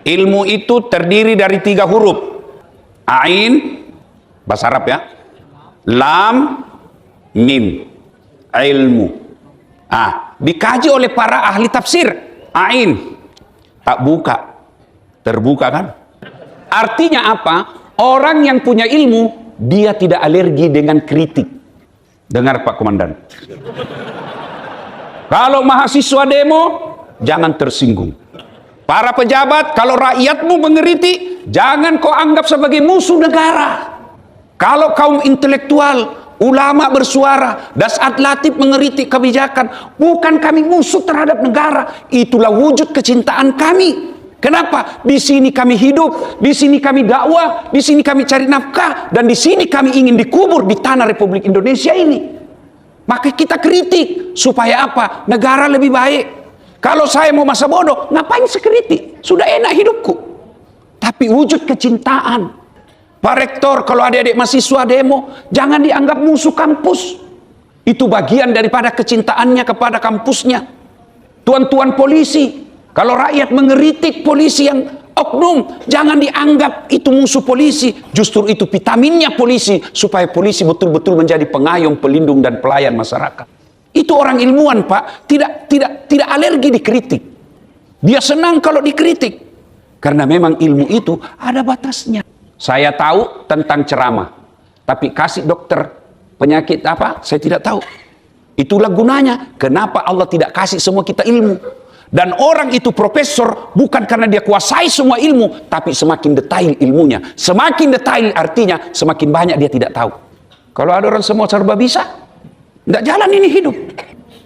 Ilmu itu terdiri dari 3 huruf. Ain, bahasa Arab ya. Lam, mim. Ilmu. Dikaji oleh para ahli tafsir. Ain, tak buka, terbuka kan? Artinya apa? Orang yang punya ilmu, dia tidak alergi dengan kritik. Dengar Pak Komandan. Kalau mahasiswa demo, jangan tersinggung. Para pejabat, kalau rakyatmu mengeritik, jangan kau anggap sebagai musuh negara. Kalau kaum intelektual, ulama bersuara, Dasat Latif mengeritik kebijakan, bukan kami musuh terhadap negara. Itulah wujud kecintaan kami. Kenapa? Di sini kami hidup, di sini kami dakwah, di sini kami cari nafkah, dan di sini kami ingin dikubur di tanah Republik Indonesia ini. Maka kita kritik supaya apa? Negara lebih baik. Kalau saya mau masa bodoh, ngapain sekritik? Sudah enak hidupku. Tapi wujud kecintaan. Pak Rektor, kalau adik-adik mahasiswa demo, jangan dianggap musuh kampus. Itu bagian daripada kecintaannya kepada kampusnya. Tuan-tuan polisi, kalau rakyat mengeritik polisi yang oknum, jangan dianggap itu musuh polisi. Justru itu vitaminnya polisi, supaya polisi betul-betul menjadi pengayom, pelindung, dan pelayan masyarakat. Itu orang ilmuwan, Pak, tidak alergi dikritik. Dia senang kalau dikritik. Karena memang ilmu itu ada batasnya. Saya tahu tentang ceramah, tapi kasih dokter penyakit apa, saya tidak tahu. Itulah gunanya. Kenapa Allah tidak kasih semua kita ilmu? Dan orang itu profesor bukan karena dia kuasai semua ilmu, tapi semakin detail ilmunya. Semakin detail artinya semakin banyak dia tidak tahu. Kalau ada orang semua serba bisa, tidak jalan ini hidup.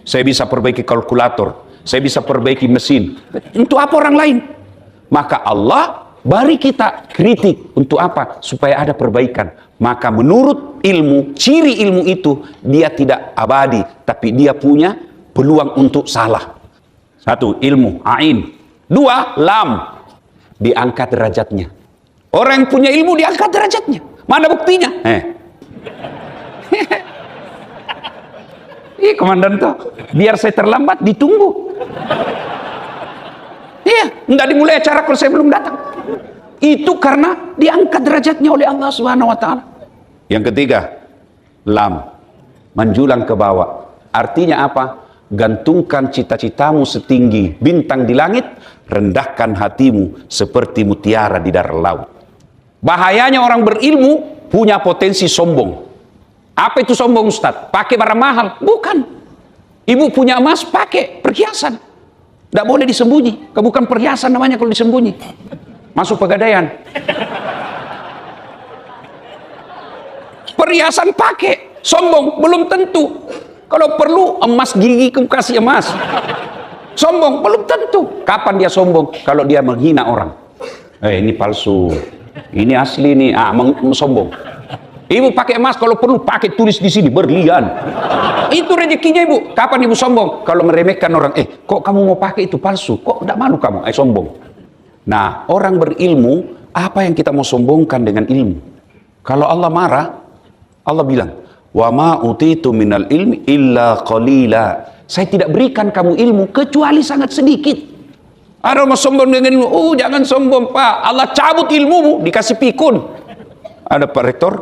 Saya bisa perbaiki kalkulator, saya bisa perbaiki mesin. Untuk apa orang lain? Maka Allah beri kita kritik. Untuk apa? Supaya ada perbaikan. Maka menurut ilmu, ciri ilmu itu, dia tidak abadi, tapi dia punya peluang untuk salah. 1, ilmu, ain. 2, lam, diangkat derajatnya. Orang yang punya ilmu diangkat derajatnya. Mana buktinya? Komandan tuh, biar saya terlambat, ditunggu. Iya, enggak dimulai acara kalau saya belum datang. Itu karena diangkat derajatnya oleh Allah Subhanahu wa taala. Yang ketiga, lam, menjulang ke bawah. Artinya apa? Gantungkan cita-citamu setinggi bintang di langit, rendahkan hatimu seperti mutiara di darat laut. Bahayanya orang berilmu punya potensi sombong. Apa itu sombong, Ustaz? Pakai barang mahal? Bukan. Ibu punya emas, pakai perhiasan. Tidak boleh disembunyi. Bukan perhiasan namanya kalau disembunyi. Masuk pegadaian. Perhiasan pakai, sombong belum tentu. Kalau perlu emas gigi kamu kasih emas. Sombong belum tentu. Kapan dia sombong? Kalau dia menghina orang. Ini palsu, ini asli nih. Sombong. Ibu pakai emas, kalau perlu pakai tulis di sini berlian. Itu rezekinya ibu. Kapan ibu sombong? Kalau meremehkan orang, kok kamu mau pakai itu palsu? Kok tidak malu kamu? Sombong. Nah, orang berilmu, apa yang kita mau sombongkan dengan ilmu? Kalau Allah marah, Allah bilang, wa ma utitu minal ilmi illa qalila. Saya tidak berikan kamu ilmu kecuali sangat sedikit. Ada orang sombong dengan ilmu. Jangan sombong, Pak. Allah cabut ilmumu, dikasih pikun. Ada Pak Rektor,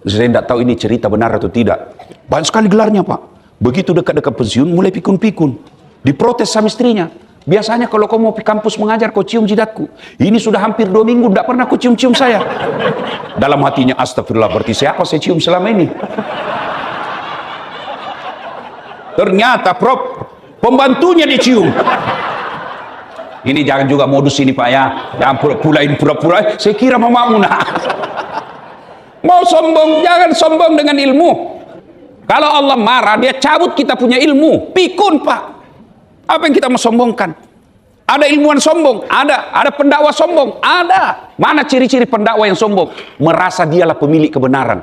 saya tidak tahu ini cerita benar atau tidak. Banyak sekali gelarnya, Pak. Begitu dekat-dekat pensiun, mulai pikun-pikun. Diprotes sama istrinya. Biasanya kalau kau mau ke kampus mengajar, kau cium jidatku. Ini sudah hampir 2 minggu, tidak pernah kau cium-cium saya. Dalam hatinya, astagfirullah, berarti siapa saya cium selama ini? Ternyata, Prof, pembantunya dicium. Ini jangan juga modus ini, Pak, ya. Jangan pura-pura. Saya kira mamamu, nak. Mau sombong, jangan sombong dengan ilmu. Kalau Allah marah, dia cabut kita punya ilmu. Pikun, Pak. Apa yang kita mau sombongkan? Ada ilmuwan sombong? Ada pendakwa sombong? Ada. Mana ciri-ciri pendakwa yang sombong? Merasa dialah pemilik kebenaran.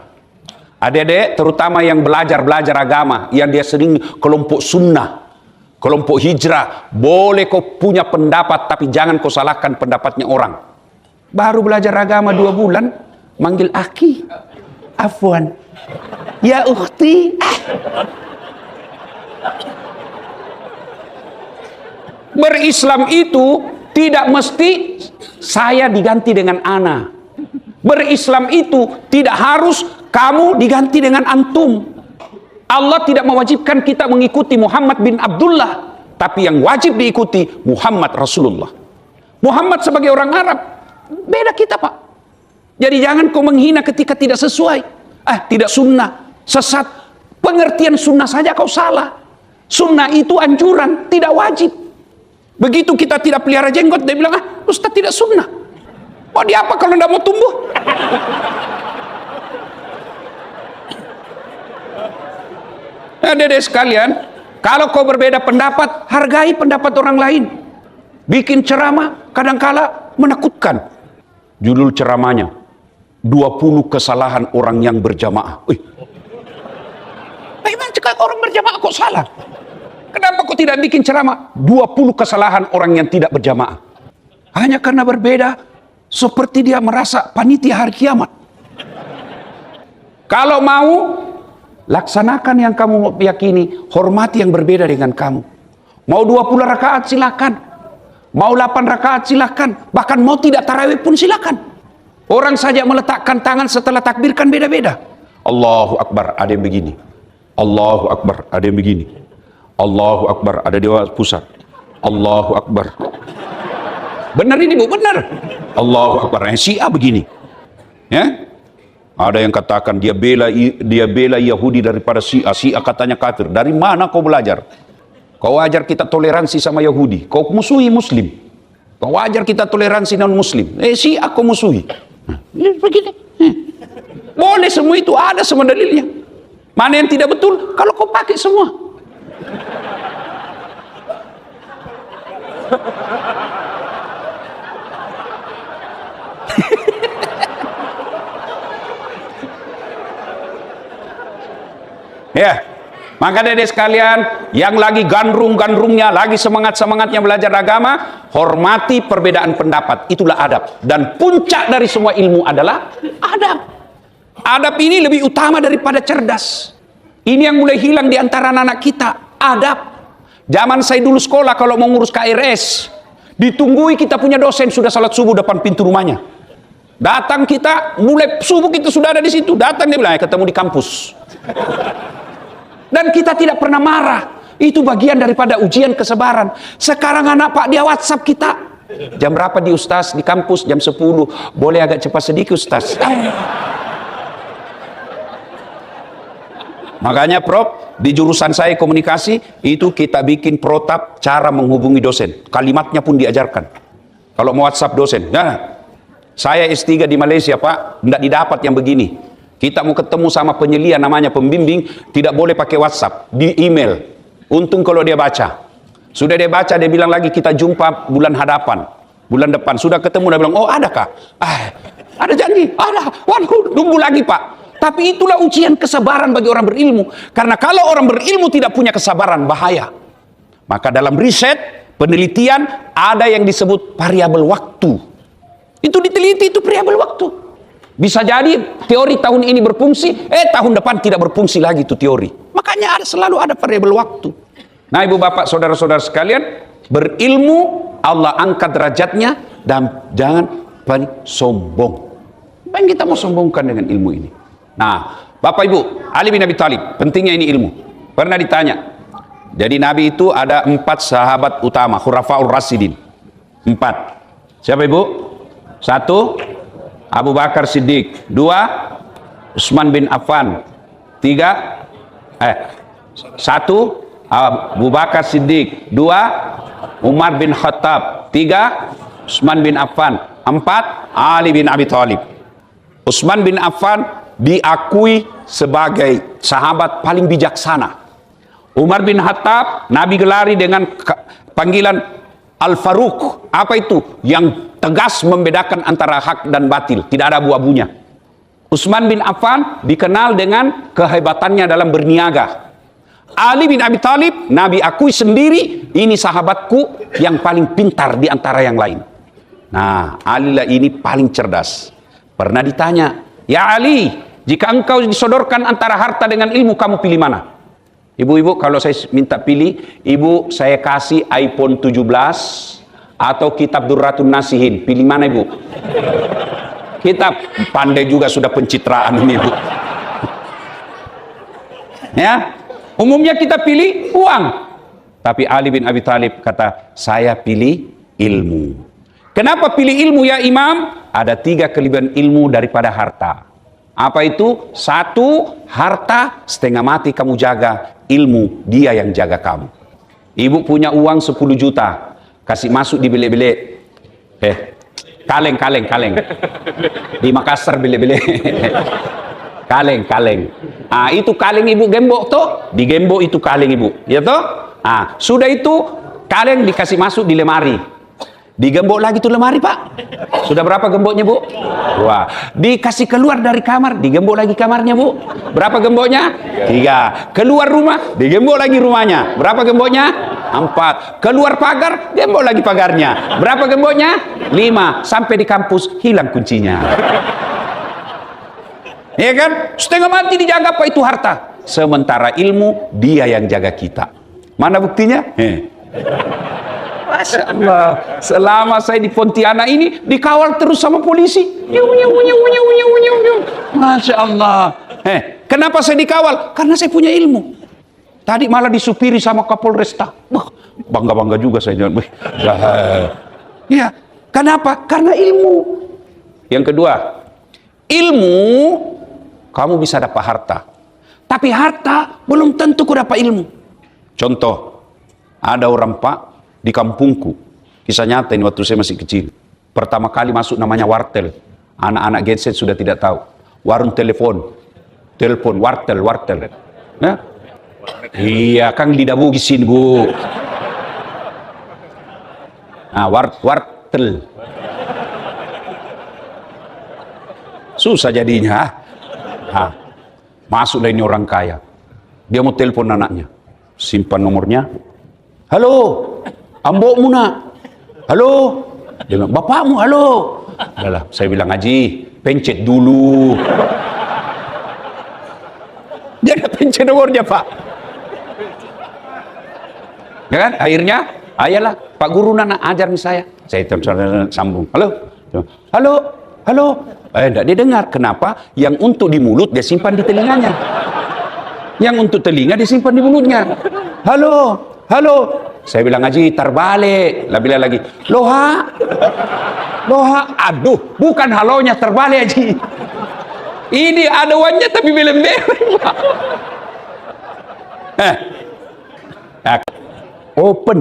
Adik-adik, terutama yang belajar agama, yang dia sering kelompok sunnah, kelompok hijrah, boleh kau punya pendapat, tapi jangan kau salahkan pendapatnya orang. Baru belajar agama 2 bulan, manggil aki, afwan, ya ukhti. Berislam itu Tidak mesti saya diganti dengan ana. Berislam itu tidak harus kamu diganti dengan antum. Allah tidak mewajibkan kita mengikuti Muhammad bin Abdullah, tapi yang wajib diikuti Muhammad Rasulullah. Muhammad sebagai orang Arab, beda kita Pak. Jadi jangan kau menghina ketika tidak sesuai. Tidak sunnah, sesat. Pengertian sunnah saja kau salah. Sunnah itu anjuran, tidak wajib. Begitu kita tidak pelihara jenggot, dia bilang, Ustaz tidak sunnah. Oh dia apa kalau tidak mau tumbuh? Adik-adik sekalian, kalau kau berbeda pendapat, hargai pendapat orang lain. Bikin ceramah, kadangkala menakutkan. Judul ceramahnya, 20 kesalahan orang yang berjamaah. Bagaimana cakap orang berjamaah kok salah? Kenapa kau tidak bikin ceramah 20 kesalahan orang yang tidak berjamaah? Hanya karena berbeda, seperti dia merasa panitia hari kiamat. Kalau mau, laksanakan yang kamu yakini, hormati yang berbeda dengan kamu. Mau 20 rakaat silakan. Mau 8 rakaat silakan. Bahkan mau tidak tarawih pun silakan. Orang saja meletakkan tangan setelah takbirkan beda-beda. Allahu Akbar, ada yang begini. Allahu Akbar, ada yang begini. Allahu Akbar, ada dewa pusat. Allahu Akbar. Benar ini Bu, benar. Allahu Akbar. Syiah begini. Ya? Ada yang katakan dia bela Yahudi daripada Syiah. Syiah katanya kafir. Dari mana kau belajar? Kau ajar kita toleransi sama Yahudi. Kau musuhi Muslim. Kau ajar kita toleransi non Muslim. Syiah kau musuhi. Begini. Boleh semua itu, ada semua dalilnya. Mana yang tidak betul? Kalau kau pakai semua. Ya, maka adik sekalian yang lagi gandrung-gandrungnya, lagi semangat-semangatnya belajar agama, hormati perbedaan pendapat. Itulah adab. Dan puncak dari semua ilmu adalah adab. Adab ini lebih utama daripada cerdas. Ini yang mulai hilang di antara anak kita. Adab. Zaman saya dulu sekolah, kalau mau ngurus KRS, ditunggui kita punya dosen sudah salat subuh depan pintu rumahnya. Datang kita, mulai subuh kita sudah ada di situ. Datang dia bilang, ketemu di kampus. Dan kita tidak pernah marah. Itu bagian daripada ujian kesabaran. Sekarang anak Pak dia WhatsApp kita. Jam berapa di Ustaz? Di kampus jam 10. Boleh agak cepat sedikit Ustaz. Makanya Prof, di jurusan saya komunikasi, itu kita bikin protap cara menghubungi dosen. Kalimatnya pun diajarkan. Kalau mau WhatsApp dosen. Nah, saya S3 di Malaysia Pak, tidak didapat yang begini. Kita mau ketemu sama penyelia namanya pembimbing, tidak boleh pakai WhatsApp, di email. Untung kalau dia baca. Sudah dia baca, dia bilang lagi kita jumpa bulan hadapan, bulan depan. Sudah ketemu, dia bilang, oh adakah? Ada janji, ada. Waduh, tunggu lagi Pak. Tapi itulah ujian kesabaran bagi orang berilmu. Karena kalau orang berilmu tidak punya kesabaran, bahaya. Maka dalam riset, penelitian, ada yang disebut variabel waktu. Itu diteliti, itu variabel waktu. Bisa jadi teori tahun ini berfungsi, tahun depan tidak berfungsi lagi itu teori. Makanya selalu ada variabel waktu. Nah ibu bapak saudara-saudara sekalian, berilmu Allah angkat derajatnya dan jangan sombong. Apa yang kita mau sombongkan dengan ilmu ini? Nah bapak ibu, Ali bin Abi Thalib, pentingnya ini ilmu. Pernah ditanya. Jadi Nabi itu ada 4 sahabat utama, Khurafaur Rasyidin. 4. Siapa ibu? 1. Abu Bakar Siddiq. 2. Utsman bin Affan. 1. Abu Bakar Siddiq. 2. Umar bin Khattab. 3. Utsman bin Affan. 4. Ali bin Abi Thalib. Utsman bin Affan diakui sebagai sahabat paling bijaksana. Umar bin Khattab Nabi gelari dengan panggilan Al-Faruq. Apa itu? Yang tegas membedakan antara hak dan batil, tidak ada abu-abunya. Utsman bin Affan dikenal dengan kehebatannya dalam berniaga. Ali bin Abi Thalib Nabi akui sendiri, ini sahabatku yang paling pintar di antara yang lain. Nah, Ali lah ini paling cerdas. Pernah ditanya, ya Ali, jika engkau disodorkan antara harta dengan ilmu, kamu pilih mana? Ibu-ibu, kalau saya minta pilih, ibu saya kasih iPhone 17 atau kitab Durratun Nasihin? Pilih mana ibu? Kitab. Pandai juga sudah pencitraan ini ibu. Ya, umumnya kita pilih uang. Tapi Ali bin Abi Thalib kata, saya pilih ilmu. Kenapa pilih ilmu ya imam? Ada 3 kelebihan ilmu daripada harta. Apa itu? 1, harta setengah mati kamu jaga, ilmu dia yang jaga kamu. Ibu punya uang 10 juta, kasih masuk di bilik-bilik. Kaleng. Di Makassar bilik-bilik. Kaleng. Itu kaleng ibu gembok toh, di gembok itu kaleng ibu, ya toh? Sudah itu kaleng dikasih masuk di lemari. Digembok lagi tuh lemari pak. Sudah berapa gemboknya bu? Wah, dikasih keluar dari kamar, digembok lagi kamarnya bu. Berapa gemboknya? 3. Keluar rumah, digembok lagi rumahnya. Berapa gemboknya? 4. Keluar pagar, gembok lagi pagarnya. Berapa gemboknya? 5. Sampai di kampus hilang kuncinya. Ya kan? Setengah mati dijaga apa itu harta. Sementara ilmu dia yang jaga kita. Mana buktinya? Masya Allah, selama saya di Pontianak ini dikawal terus sama polisi. Masya Allah. Kenapa saya dikawal? Karena saya punya ilmu. Tadi malah disupiri sama Kapolresta. Bangga juga saya. Ya, kenapa? Karena ilmu. Yang kedua, ilmu kamu bisa dapat harta. Tapi harta belum tentu kau dapat ilmu. Contoh, ada orang pak di kampungku, kisah nyata ini waktu saya masih kecil. Pertama kali masuk namanya wartel. Anak-anak genset sudah tidak tahu. Warung telepon, wartel. Nah, iya, Kang lidah bugisin bu. Wartel. Susah jadinya. Masuklah ini orang kaya. Dia mau telepon anaknya. Simpan nomornya. Halo, ambokmu nak. Halo. Dia bilang, bapakmu halo. Yalah, saya bilang, Haji, pencet dulu. Dia ada pencet nomornya pak. Ya kan? Akhirnya, ayalah, Pak Guru nak ajar nih saya. Saya sambung. Halo. Tidak didengar. Kenapa? Yang untuk di mulut dia simpan di telinganya. Yang untuk telinga disimpan di mulutnya. Halo. Saya bilang, Haji, terbalik. Lah bilang lagi, loha. Aduh, bukan halonya, terbalik Haji. Ini ada wannya tapi belem-belem. Open.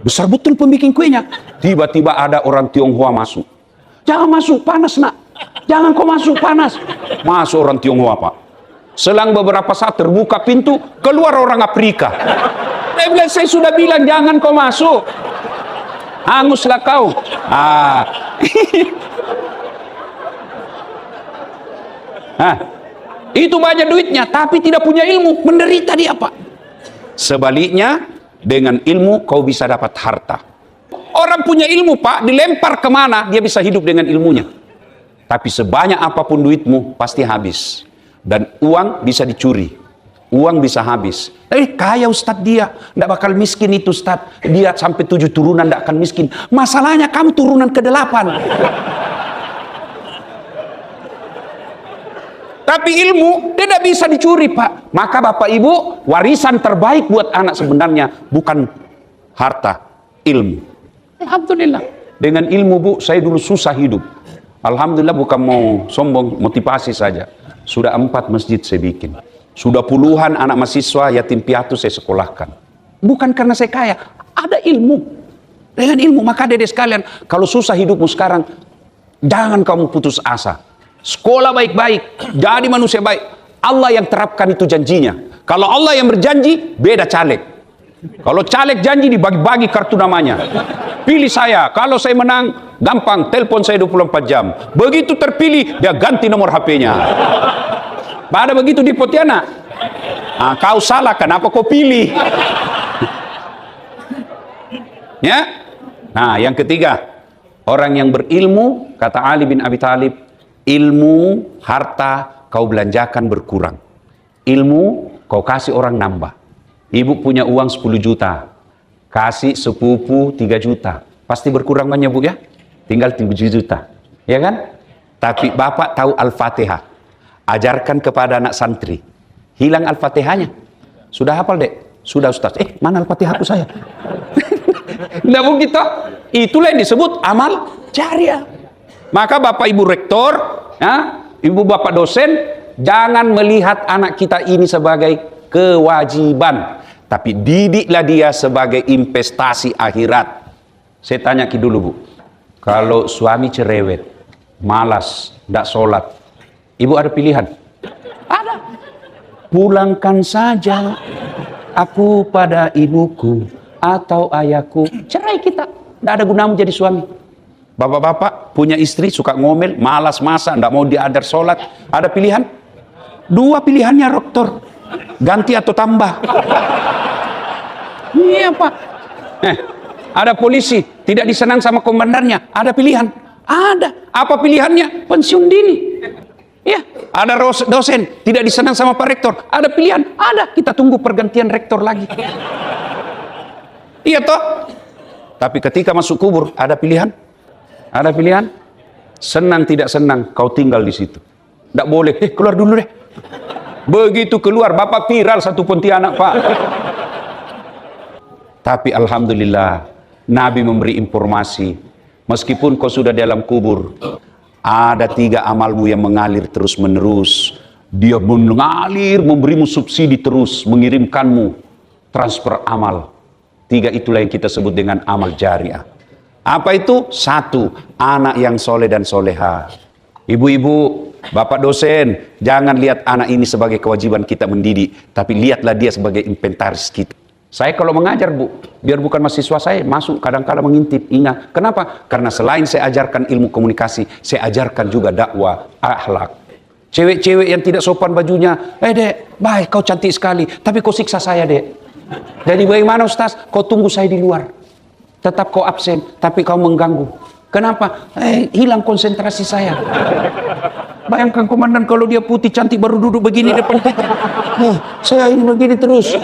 Besar betul pembikin kuenya. Tiba-tiba ada orang Tionghoa masuk. Jangan masuk, panas nak. Jangan kau masuk, panas. Masuk orang Tionghoa pak. Selang beberapa saat terbuka pintu, keluar orang Afrika. Saya sudah bilang jangan kau masuk. Hanguslah kau. Itu banyak duitnya, tapi tidak punya ilmu, menderita dia pak. Sebaliknya, dengan ilmu kau bisa dapat harta. Orang punya ilmu pak, dilempar kemana dia bisa hidup dengan ilmunya. Tapi sebanyak apapun duitmu pasti habis. Dan uang bisa dicuri, uang bisa habis. Tapi kaya Ustadz dia, tidak bakal miskin itu Ustadz. Dia sampai 7 turunan tidak akan miskin. Masalahnya kamu turunan ke-8. Tapi ilmu tidak bisa dicuri pak. Maka bapak ibu, warisan terbaik buat anak sebenarnya bukan harta, ilmu. Alhamdulillah. Dengan ilmu bu, saya dulu susah hidup. Alhamdulillah, bukan mau sombong, motivasi saja. Sudah 4 masjid saya bikin. Sudah puluhan anak mahasiswa yatim piatu saya sekolahkan. Bukan karena saya kaya, ada ilmu. Dengan ilmu, maka dedek sekalian, kalau susah hidupmu sekarang, jangan kamu putus asa. Sekolah baik-baik, jadi manusia baik. Allah yang terapkan itu janjinya. Kalau Allah yang berjanji, beda caleg. Kalau caleg janji dibagi-bagi kartu namanya. Pilih saya, kalau saya menang, gampang, telepon saya 24 jam. Begitu terpilih, dia ganti nomor HP-nya. Pada begitu di Pontianak. Kau salah, kenapa kau pilih? Ya. Nah, yang ketiga, orang yang berilmu, kata Ali bin Abi Thalib, ilmu, harta kau belanjakan berkurang. Ilmu kau kasih orang nambah. Ibu punya uang 10 juta, kasih sepupu 3 juta. Pasti berkurang banyak Bu ya. Tinggal 7 juta. Ya kan? Tapi Bapak tahu Al-Fatihah. Ajarkan kepada anak santri. Hilang Al-Fatihahnya. Sudah hafal Dek? Sudah Ustaz. Mana Al-Fatihahku saya? Tidak begitu. Itulah yang disebut amal jariah. Maka Bapak Ibu Rektor, ya, Ibu Bapak dosen, jangan melihat anak kita ini sebagai kewajiban. Tapi didiklah dia sebagai investasi akhirat. Saya tanya dulu Bu. Kalau suami cerewet, malas, tidak sholat, ibu ada pilihan? Ada. Pulangkan saja aku pada ibuku atau ayahku. Cerai kita. Tidak ada gunamu jadi suami. Bapak-bapak punya istri suka ngomel, malas masak, tidak mau diajar sholat. Ada pilihan? 2 pilihannya Rektor. Ganti atau tambah. Iya Pak. Ada polisi, tidak disenang sama komandannya. Ada pilihan? Ada. Apa pilihannya? Pensiun dini. Ya, ada dosen, tidak disenang sama Pak Rektor. Ada pilihan? Ada. Kita tunggu pergantian rektor lagi. Iya toh? Tapi ketika masuk kubur, ada pilihan? Ada pilihan? Senang tidak senang, kau tinggal di situ. Tidak boleh. Keluar dulu deh. Begitu keluar, Bapak viral satu Pontianak Pak. Tapi Alhamdulillah, Nabi memberi informasi, meskipun kau sudah dalam kubur, ada 3 amalmu yang mengalir terus menerus. Dia mengalir, memberimu subsidi terus, mengirimkanmu transfer amal. 3 itulah yang kita sebut dengan amal jariah. Apa itu? 1, anak yang soleh dan soleha. Ibu-ibu, Bapak dosen, jangan lihat anak ini sebagai kewajiban kita mendidik, tapi lihatlah dia sebagai inventaris kita. Saya kalau mengajar Bu, biar bukan mahasiswa saya masuk kadang-kadang mengintip. Ingat, kenapa? Karena selain saya ajarkan ilmu komunikasi, saya ajarkan juga dakwah, akhlak. Cewek-cewek yang tidak sopan bajunya, Dek, baik kau cantik sekali, tapi kau siksa saya Dek. Jadi bagaimana Ustaz? Kau tunggu saya di luar. Tetap kau absen, tapi kau mengganggu. Kenapa? Hilang konsentrasi saya. Bayangkan komandan kalau dia putih cantik baru duduk begini depan kita. Saya ini begini terus.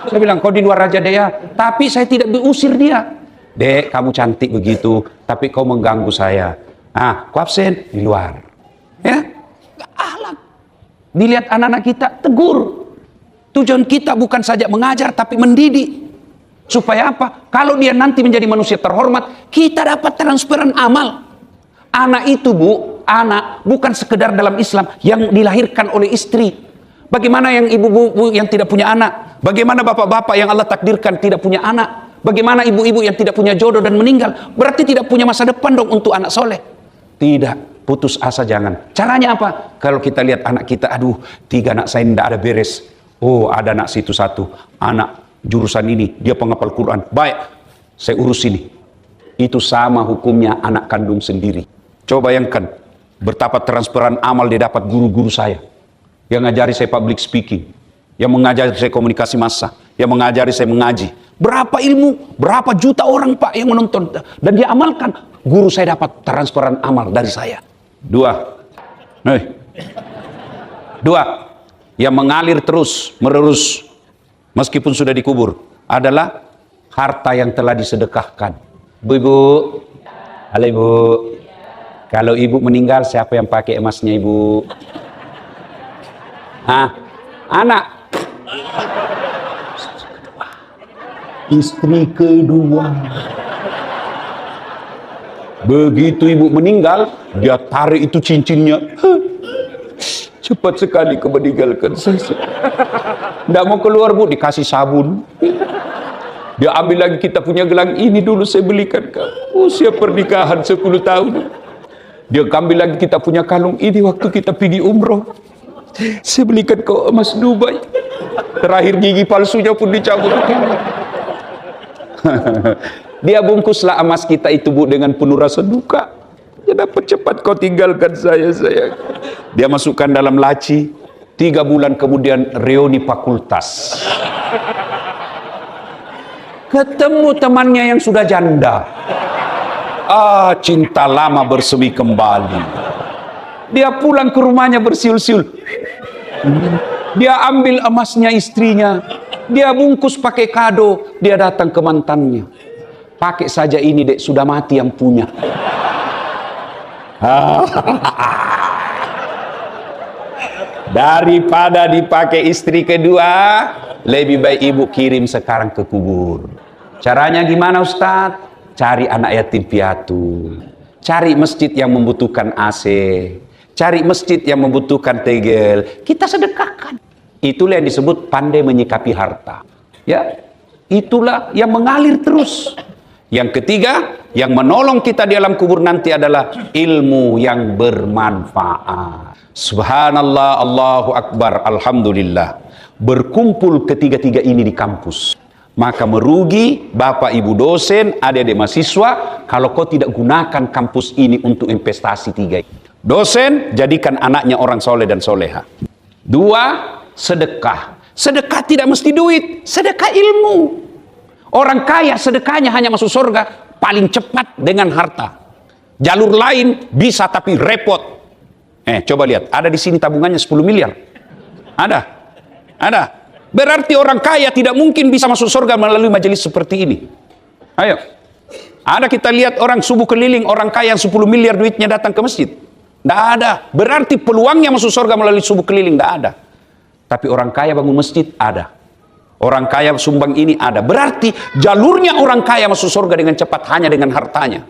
Saya bilang, kau di luar aja deh ya. Tapi saya tidak diusir dia. Dek, kamu cantik begitu, tapi kau mengganggu saya. Kau absen di luar. Ya, ahlak. Dilihat anak-anak kita, tegur. Tujuan kita bukan saja mengajar, tapi mendidik. Supaya apa? Kalau dia nanti menjadi manusia terhormat, kita dapat transferan amal. Anak itu Bu, anak bukan sekedar dalam Islam yang dilahirkan oleh istri. Bagaimana yang ibu-ibu yang tidak punya anak? Bagaimana bapak-bapak yang Allah takdirkan tidak punya anak? Bagaimana ibu-ibu yang tidak punya jodoh dan meninggal? Berarti tidak punya masa depan dong untuk anak soleh. Tidak, putus asa jangan. Caranya apa? Kalau kita lihat anak kita, aduh 3 anak saya tidak ada beres. Oh, ada anak situ 1, anak jurusan ini, dia penghafal Quran. Baik, saya urus ini. Itu sama hukumnya anak kandung sendiri. Coba bayangkan, betapa transferan amal dia dapat guru-guru saya. Yang ngajari saya public speaking. Yang mengajari saya komunikasi massa. Yang mengajari saya mengaji. Berapa ilmu, berapa juta orang Pak yang menonton. Dan dia amalkan. Guru saya dapat transferan amal dari saya. 2. 2. Yang mengalir terus, menerus. Meskipun sudah dikubur. Adalah harta yang telah disedekahkan. Bu-ibu. Halo Ibu. Kalau Ibu meninggal, siapa yang pakai emasnya Ibu? Anak. Istri kedua. Begitu Ibu meninggal, dia tarik itu cincinnya. Cepat sekali kau meninggalkan saya. Tidak mau keluar Bu, dikasih sabun. Dia ambil lagi, kita punya gelang ini dulu saya belikan kau. Usia pernikahan 10 tahun. Dia ambil lagi, kita punya kalung ini waktu kita pergi umroh. Saya belikan kau emas Dubai. Terakhir gigi palsunya pun dicabut. Dia bungkuslah emas kita itu Bu dengan penuh rasa duka. Ya dapat cepat kau tinggalkan saya. Dia masukkan dalam laci. 3 bulan kemudian reuni fakultas. Ketemu temannya yang sudah janda. Cinta lama bersemi kembali. Dia pulang ke rumahnya bersiul-siul. Dia ambil emasnya istrinya. Dia bungkus pakai kado. Dia datang ke mantannya. pakai saja ini dek, sudah mati yang punya. Daripada dipakai istri kedua, lebih baik ibu kirim sekarang ke kubur. Caranya gimana Ustadz? Cari anak yatim piatu, cari masjid yang membutuhkan AC, cari masjid yang membutuhkan tegel, kita sedekahkan. Itulah yang disebut pandai menyikapi harta. Ya, itulah yang mengalir terus. Yang ketiga, yang menolong kita di alam kubur nanti adalah ilmu yang bermanfaat. Subhanallah, Allahu Akbar, Alhamdulillah. Berkumpul ketiga-tiga ini di kampus. Maka merugi Bapak Ibu dosen, adik-adik mahasiswa, kalau kau tidak gunakan kampus ini untuk investasi tiga. Dosen, jadikan anaknya orang soleh dan soleha. Dua, sedekah. Sedekah tidak mesti duit, sedekah ilmu. Orang kaya sedekahnya hanya masuk surga paling cepat dengan harta. Jalur lain bisa tapi repot. Coba lihat, ada di sini tabungannya 10 miliar. Ada. Berarti orang kaya tidak mungkin bisa masuk surga melalui majelis seperti ini. Ayo. Ada kita lihat orang subuh keliling, orang kaya yang 10 miliar duitnya datang ke masjid. Tidak ada. Berarti peluangnya masuk surga melalui subuh keliling tidak ada. Tapi orang kaya bangun masjid ada. Orang kaya sumbang ini ada. Berarti jalurnya orang kaya masuk surga dengan cepat hanya dengan hartanya.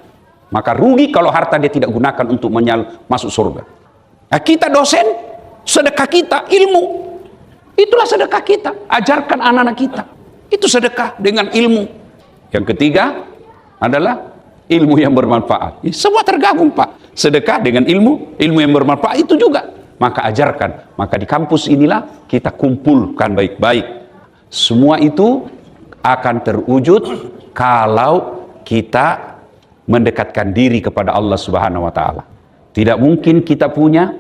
Maka rugi kalau harta dia tidak gunakan untuk masuk surga. Nah, kita dosen, sedekah kita ilmu. Itulah sedekah kita. Ajarkan anak-anak kita. Itu sedekah dengan ilmu. Yang ketiga adalah ilmu yang bermanfaat. Semua tergabung Pak. Sedekah dengan ilmu yang bermanfaat itu juga. Maka ajarkan. Maka di kampus inilah kita kumpulkan baik-baik. Semua itu akan terwujud kalau kita mendekatkan diri kepada Allah Subhanahu wa taala. Tidak mungkin kita punya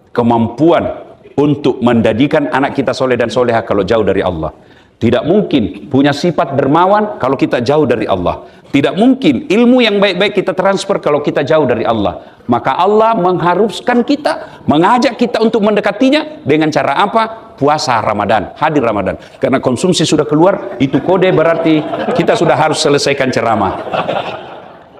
kemampuan untuk menjadikan anak kita soleh dan soleha kalau jauh dari Allah. Tidak mungkin punya sifat dermawan kalau kita jauh dari Allah. Tidak mungkin ilmu yang baik-baik kita transfer kalau kita jauh dari Allah. Maka Allah mengharuskan kita, mengajak kita untuk mendekatinya dengan cara apa? Puasa Ramadan, hadir Ramadan. Karena konsumsi sudah keluar, itu kode berarti kita sudah harus selesaikan ceramah.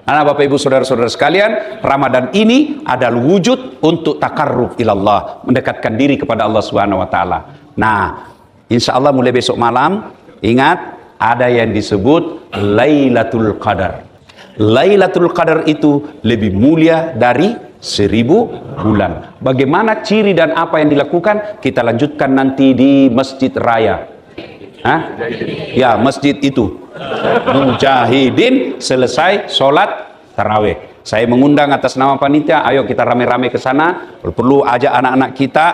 Anak Bapak Ibu Saudara-saudara sekalian, Ramadan ini adalah wujud untuk takarrub ilallah, mendekatkan diri kepada Allah Subhanahu wa taala. Nah, insya Allah mulai besok malam, ingat ada yang disebut Lailatul Qadar. Lailatul Qadar itu lebih mulia dari 1000 bulan. Bagaimana ciri dan apa yang dilakukan? Kita lanjutkan nanti di Masjid Raya. Ya, masjid itu. Mujahidin selesai sholat tarawih. Saya mengundang atas nama panitia, ayo kita rame-rame ke sana. Perlu ajak anak-anak kita.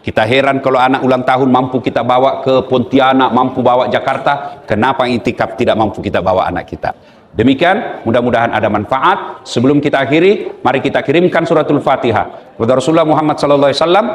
Kita heran kalau anak ulang tahun mampu kita bawa ke Pontianak, mampu bawa Jakarta. Kenapa itikaf tidak mampu kita bawa anak kita? Demikian, mudah-mudahan ada manfaat. Sebelum kita akhiri, mari kita kirimkan suratul Fatihah kepada Rasulullah Muhammad sallallahu alaihi wasallam.